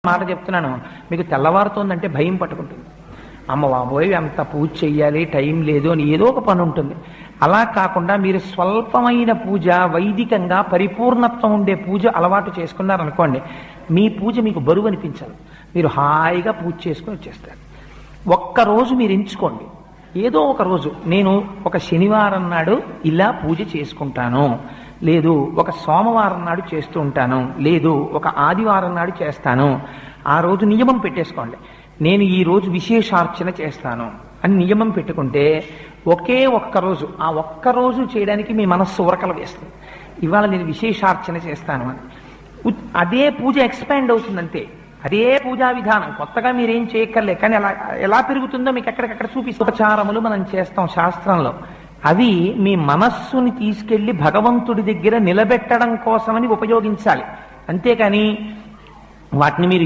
మాట చెప్తున్నాను, మీకు తెల్లవారుతోందంటే భయం పట్టుకుంటుంది. అమ్మ బాబోయ్ అంత పూజ చెయ్యాలి, టైం లేదు అని ఏదో ఒక పని ఉంటుంది. అలా కాకుండా మీరు స్వల్పమైన పూజ, వైదికంగా పరిపూర్ణత్వం ఉండే పూజ అలవాటు చేసుకున్నారనుకోండి, మీ పూజ మీకు బరువు అనిపించాలి. మీరు హాయిగా పూజ చేసుకుని వచ్చేస్తారు. ఒక్కరోజు మీరు ఎంచుకోండి, ఏదో ఒక రోజు నేను ఒక శనివారం నాడు ఇలా పూజ చేసుకుంటాను, లేదు ఒక సోమవారం నాడు చేస్తూ ఉంటాను, లేదు ఒక ఆదివారం నాడు చేస్తాను. ఆ రోజు నియమం పెట్టేసుకోండి, నేను ఈ రోజు విశేషార్చన చేస్తాను అని నియమం పెట్టుకుంటే ఒకే ఒక్కరోజు, ఆ ఒక్కరోజు చేయడానికి మీ మనస్సు ఉరకలు వేస్తుంది. ఇవాళ నేను విశేషార్చన చేస్తాను అని అదే పూజ ఎక్స్పాండ్ అవుతుందంతే. అదే పూజా విధానం, కొత్తగా మీరేం చేయక్కర్లే. కానీ అలా ఎలా పెరుగుతుందో మీకు ఎక్కడికక్కడ చూపిస్తూ ఉపచారములు మనం చేస్తాం శాస్త్రంలో. అవి మీ మనస్సుని తీసుకెళ్లి భగవంతుడి దగ్గర నిలబెట్టడం కోసమని ఉపయోగించాలి. అంతేకాని వాటిని మీరు